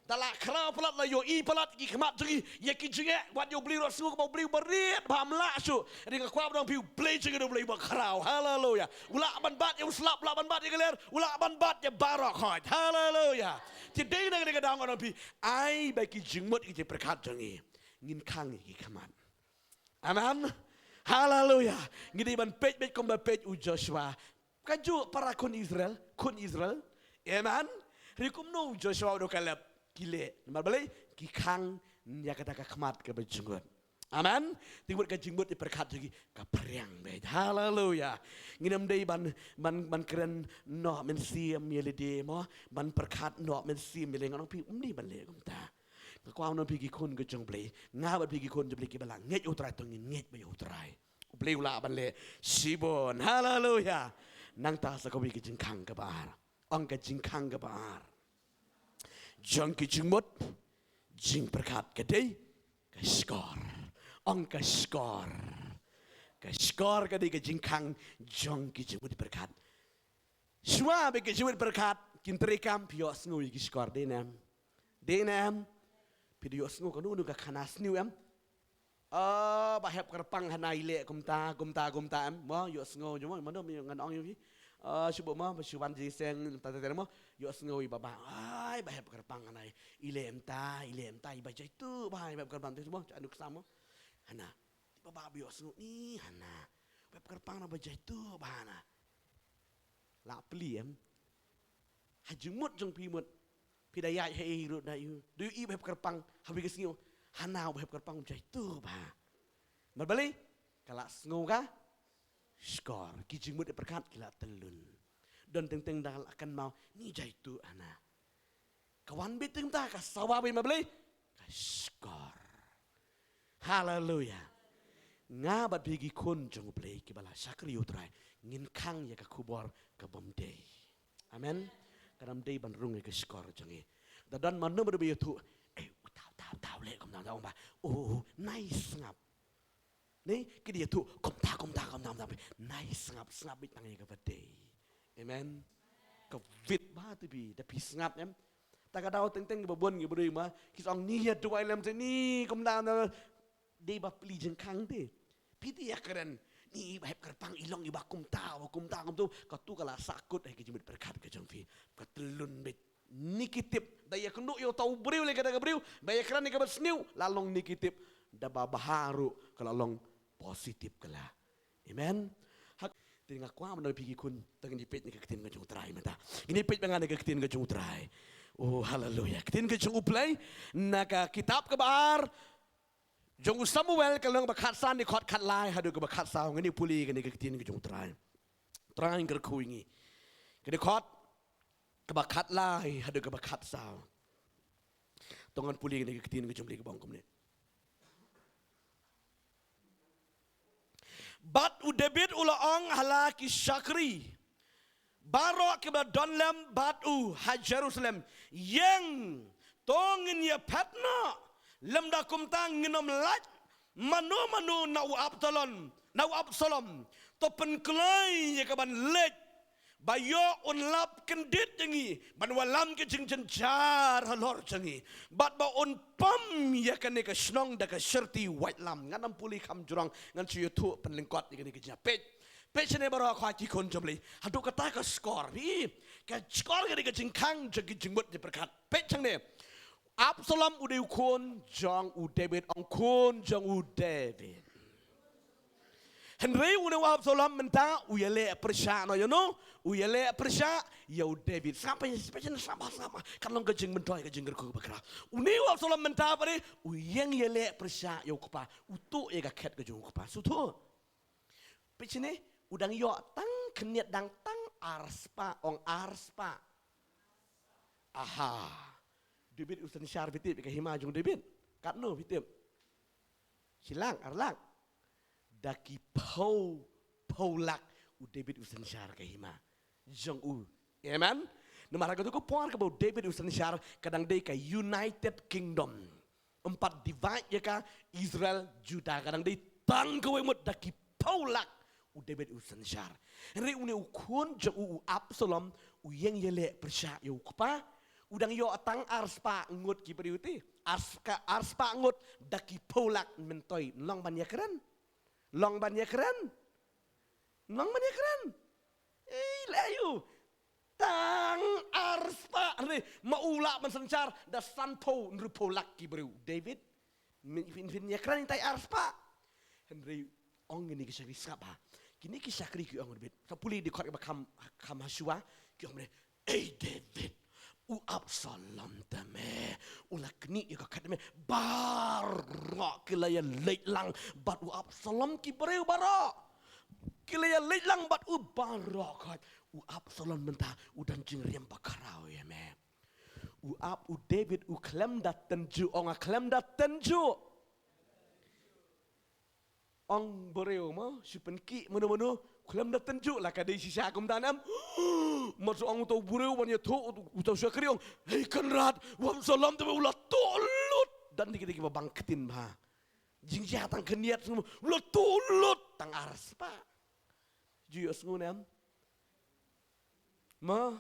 Speaker 1: Talak kerau pelat la yo I pelat ki kemat jengi ya ki jengi wat yo beli ro sungu beli berit paham la su ring kwa dong piu beli jengi do beli ba kerau haleluya ula ban bat yo slap la ban bat ya ler ula ban bat ya barok hot haleluya today na ga dang on pi ai ba ki jingmot ki berkat jengi ngin khang ki kemat amen haleluya ngidi ban pej kom ba pej u Joshua kaju para kun Israel amen rikum no Joshua do kalap gile, malbalai kikang ya kata kemat ke berjenggot. Amen. Timbul ke jenggot diperkat lagi ke periang baik. Haleluya. Nginam day ban keren no mensiam yelide mo ban perkat no mensiam yeleng orang pi umni ban le kumta. Kau no pi gikun ke jeng play. Ngabat pi gikun je play ke balang. Nget utrai tongin nget bayu utrai. Play ula ban le sibon. Haleluya. Nang ta sa kau ke jengkang ke bar. Ong ke jengkang ke bar. Jang ki jingmot jing berkat kedai ke skor ong ke skor kedai ke jingkang jang ki jingmot berkat semua ke jingmot berkat kinterekam pio snui ki skor denam pio snu kanu nu ka khanas niu em bahep kerpang hanai le kumta em mo yo sngo jo mo no mi ngan ong yo Syubuh mah bersyuban jiseng tata mo yo sngowi baba ai bahaya kerpang anai ile emta ibaca itu bahaya kerpang tu semua anu kesama hana baba yo sngo ni hana bahaya kerpang na baca itu bahana la peli em hajumut jong pimut pidayai hei ru dayu du i bahaya kerpang habi kesngo hana bahaya kerpang baca itu bah berbalik kalau sngo ka skor kijingmut perkat kila telun dan teng dal akan mau ni jaitu ana kawan biteng ta ka sawabi mabli ka skor haleluya ngabat bigi kun jong play ki bala sakri utrai ngin khang ya ka kubor ka bomde amen kadam dei ban rung ka skor jongi dan manu berbi tu tau le kom tau ba oh nice ngap ni kidi tu kom ta nice ngap bit tangi ka badai amen ka vit ba tu bi da pi ngap em ta ka dau teng babon ngi beri ma kisong ni ya tu ai lam ni kom ta de ba pli jeng khang de piti ya keren ni ba hep kerpang ilong i ba kum tu ka tu kala sakut ai ki jimit berkat ka jong fi ka telun bit nikitip daya kenduk yo tau briu le kada briu daya kran ni ka sniu lalong nikitip da ba baharu kala long positif kala amen hak tinga kwa man pigi kun tang ni pet ni ka tin ka jong trai mata ini pet bangan ka tin ka jong trai oh haleluya tin ka jong uplay naka kitab ka bar jong Samuel ka lang bakat san ni khot khat lai hadu ka bakat saw ngani puli ka ni ka tin ka jong trai ka kuingi ka ni khot ka bakat lai hadu ka bakat saw tongan puli ka ni ka tin ka jong li ka bang kom ni Bat u debit ula ong halaki syakri. Barok ke donlem bat u ha Jerusalem. Yang tongin ya patna. Lem da kumtang nginom laj. Manu nau Absalom. Topen klai ya kaban lej. Bayo unlap kendit jengi. Ban walam ke jeng jar halor jengi. Bat ba un pam ya kane ke snong da ke serti white lam. Nganam puli kam jurang. Ngan cuyo tu penlengkot ni kane ke japet. Pecene bara kwa ki kon jomli. Hadu kata ke skor. Ke skor kane ke jeng kang jegi jengbut di berkat. Peceng ne. Absalom udah ukun jang u David angkun jang u David. Henry una Absalom menta uyele persya no you know uyele persya ya David sampai sama kalau kejeng mentoy kejeng gerku bakra uni Absalom menta pare uyeng yele persya ya kupa utu ya gaket kejeng kupa sutu pecine udang yo tang keniat dang tang arspa ong arspa aha David usan syar bitip ke hima jung David katno bitip silang arlang daki paulak u David usan syar ke hima jong u amen nomara ko puan ke David usan syar kadang dei ka United Kingdom empat divide ya ka Israel Juda kadang dei tang ko mot daki paulak u David usan syar re une ukun jong u Absalom u yeng yele persya yo kupa
Speaker 2: udang yo atang arspa ngut ki periuti arspa ngut daki polak mentoi long ban yakran long ban layu tang arspa re maula man sancar da sanpo nru polak ki beriu David fin yakran tai arspa Henry ong ini kisah skapa kini kisah kri ki ong David sapuli di kot kam hasua ki ong David u Absalom tame ula kni ka kadme barok kilaya leitlang bat u Absalom ki breu barok kilaya leitlang bat u barok u Absalom menta u dan jing riam bakarau ya me u David u klem dat tenju ong klem dat tenju ong breu mo supenki menu klem dat tenju lah kadai sisa kum tanam Masuk orang tahu bureu banyak tu tahu syakri orang hei kenrat wam salam tu ulah tolut dan dikit-dikit bangkitin bah jingja tang keniat semua ulah tolut tang ars pa jios ngunem ma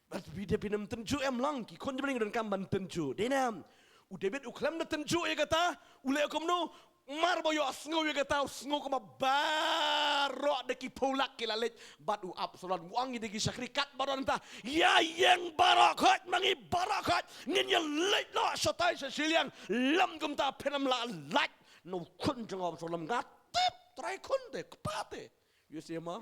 Speaker 2: bat bida pinam tenju em lang ki kon jebling dan kamban tenju denam u David u klam na tenju ya kata ule akom no mar boyo asngo ya kata asngo kama baro deki polak kilalet bat u Absalom wangi deki sakrikat baron ta ya yang barakat mangi barakat ngin ya leit lo satai sesiliang lam gum ta penam la lak no kun jeng Absalom ngatip trai kun de kepate you see ma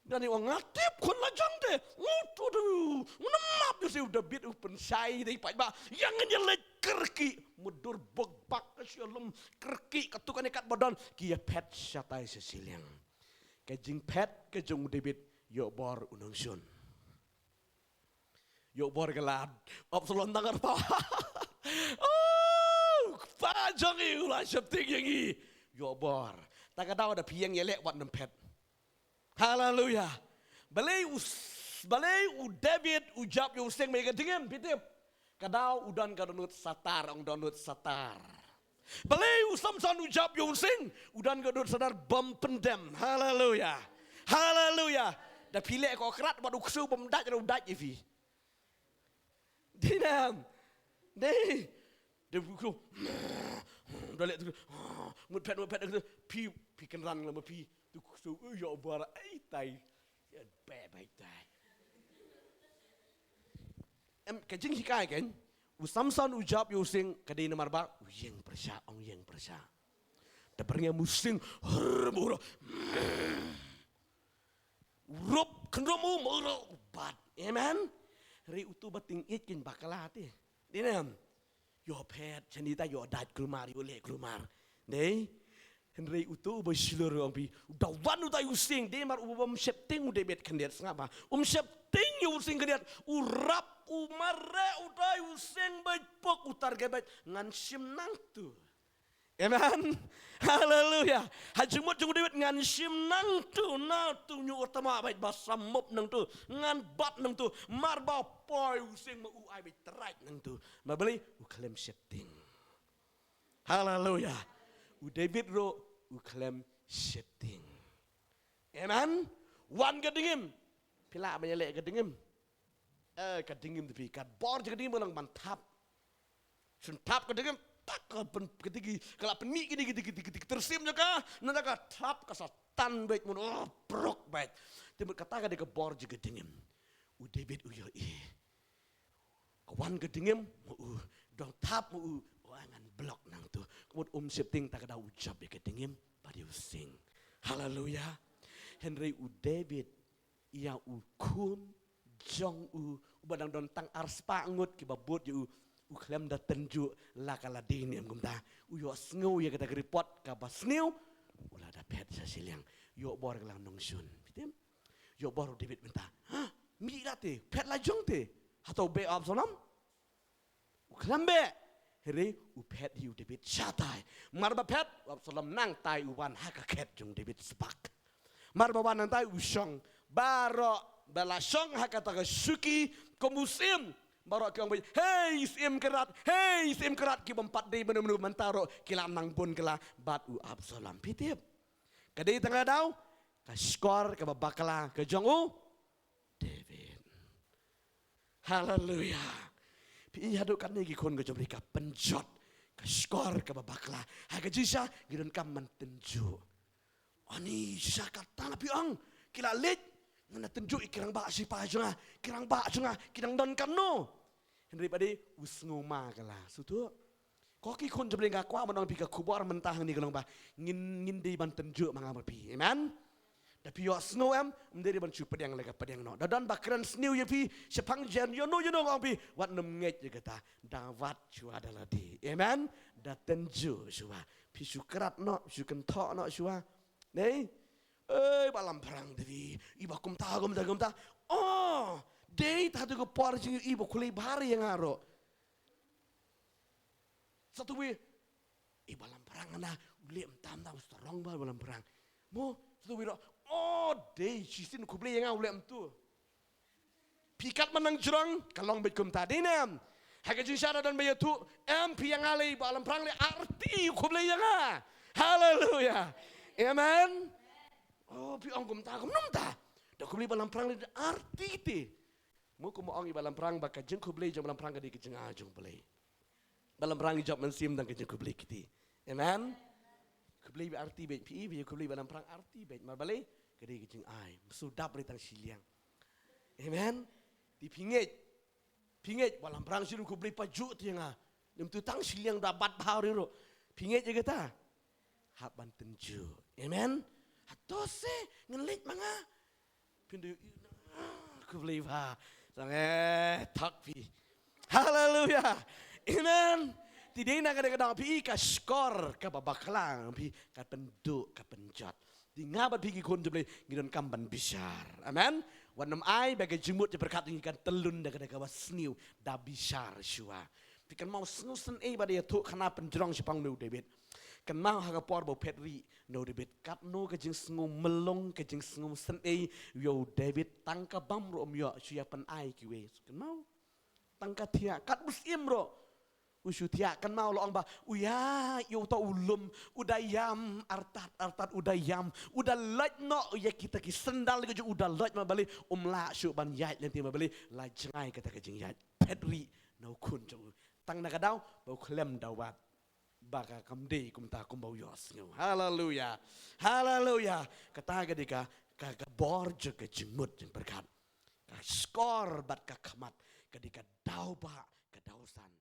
Speaker 2: dan ni orang ngatip kun lajang de ngutudu ngemap you see udah bit pensai dei pai ba yang ngin leit kerki mudur begbak kesyalem kerki ketukan ikat badan kia pet satai sesiliang kejing pet kejung David yo bor unungsun yo bor gelad Absalom tangar pa oh pajang ulah septing yang yo bor tak ada piang yelek wat nem pet haleluya balai u David ujab yo sing mereka dingem pitip kadau udan kadonut satar ong donut satar balai u Samson ujab yo sing udan kadonut sadar bom pendem haleluya da pilek ko kerat badu ksu bom dak ifi dinam dei de buku dolek tu mut pet pi kenran lama pi tu ksu yo bara ai tai ya bai tai kejing hikai kan u Samson ujab yo sing kadai nomor ba yeng persya da pernya musing herbura rup kendromu moro bat amen ri utu bating ikin bakalate dinam yo pet chanita yo dat klumar yo le klumar dei Henry utu berseluruh ampi dawan utai using de mar ubam septing udah bet kendiat ngapa septing using kendiat urap umare utai using baik pok utar gebet ngan sim nang tu amen haleluya hajumut jung debet ngan sim nang tu na tu nyu utama baik basamop nang tu ngan bat nang tu mar ba poi using ma uai baik terai nang tu ma beli uklem septing haleluya u David ro uklem setting. Amen. Wan kedingim. Pila menyelek kedingim. Kedingim tapi kad bor kedingim orang mantap. Suntap kedingim tak kedigi kalau penik gini tersim juga nanti tap kasatan baik mun brok baik. Timur kata kada ke bor kedingim. U David uyo kawan kedingim dong tap angan blok nang tu. Kemudian setting tak ada ucap ya kedingim pada using. Haleluya. Henry u David ia u kun jong u badang don tang arspa ngut ki babut u klem da tenju la kala dini am gumta. U yo sngu ya kata report ka basniu ulah da pet sasiliang. Yo bor kelang nongsun. Pitim. Yo bor David minta. Hah? Mi late pet la jong te. Atau be Absalom? U klem be Heri upet hiu David syatai. Marba pet Absalom nang tai uwan hakaket jung David sepak. Marba wan nang tai usong baro belasong hakata suki komusim baro kiong bay hey sim kerat ki bompat dei menu mantaro kila nang pun kila bat u Absalom pitip. Kadai tengah dau ka skor ka babakala ka jong u David. Haleluya. Pi haduk kan ni kon ko jomri ka penjot ka skor ka babakla. Ha ka jisa gidon kam man tenju. Ani jisa kata na pi ang kila let ngana tenju ikirang ba si pa junga kirang ba junga kidang don kam no. Henry padi usnguma kala sutu. Koki kon jomri ka kwa manong pi ka kubor mentah ni kalong ba ngin di ban tenju manga pi. Amen. Tapi yo snow am mendiri ban super yang lega pedang no. Dadan bakran snew ye pi sepang jen you know ngong pi wat nem nget je kata davat chua adalah di. Amen. Daten ju chua. Pi sukrat no suken tho no chua. Nei. Balam perang devi. Iba kum ta. Oh, dei ta tu ko por jing iba kulai bari yang aro. Satu wi balam perang na ulem tam strong balam perang. Mo satu wi oh, deh, cisin kublai yang awalnya tu. Pikat menang jurang, kalong betkum tadi nem. Haga jinsara dan bayi tu, MP yang alai balam perang le arti kublai yang ah. Haleluya, amen. Oh, pi angkum tak, nom tak. Dah kublai balam perang le arti ti. Mu kumu ang balam perang baka jeng kublai jeng balam perang kadi kejeng ajung kublai. Balam perang job mensim dan kejeng kublai kiti, amen. Kublai arti bet pi, kublai balam perang arti bet mar balai. Kedai kecing ai, sudap retang siliang. Amen. Di pinget balam perang siru ku beli paju tu yang ah. Dem tu tang siliang dapat bahau riru. Pinget je kata. Hak ban tenju. Amen. Hatose ngelit manga. Pindu ku beli bah. Sangat takpi. Haleluya. Amen. Tidak nak kadang-kadang pi ka skor ka babaklang pi ka penduk ka penjat. Di ngabat pigi kon jebli ngidon kamban bisar. Amen. Wanam ai bagai jemut je berkat kan telun da kada wasniu da bisar syua. Pikan mau snusen pada ya tu kana penjrong sipang no David. Kan mau haga por bo petri no David kat no ke jing sngu melong ke jing sngu sen yo David tangka bam ro yo syia pen ai kiwe. Kan mau tangka tia kat musim ro. Usutia kan mau lo ba uya yo to ulum udayam artat udayam udah laj no ya kita ki sendal ke udah laj ma bali la syu ban yai nanti ma bali la jengai kata ke jeng yai petri no kun jo tang na kadau bau klem dawat baka kamde kum ta kum bau yos nyu haleluya haleluya kata gadika ka bor je ke jemut jeng berkat ka skor bat ka khamat gadika dau ba ka dausan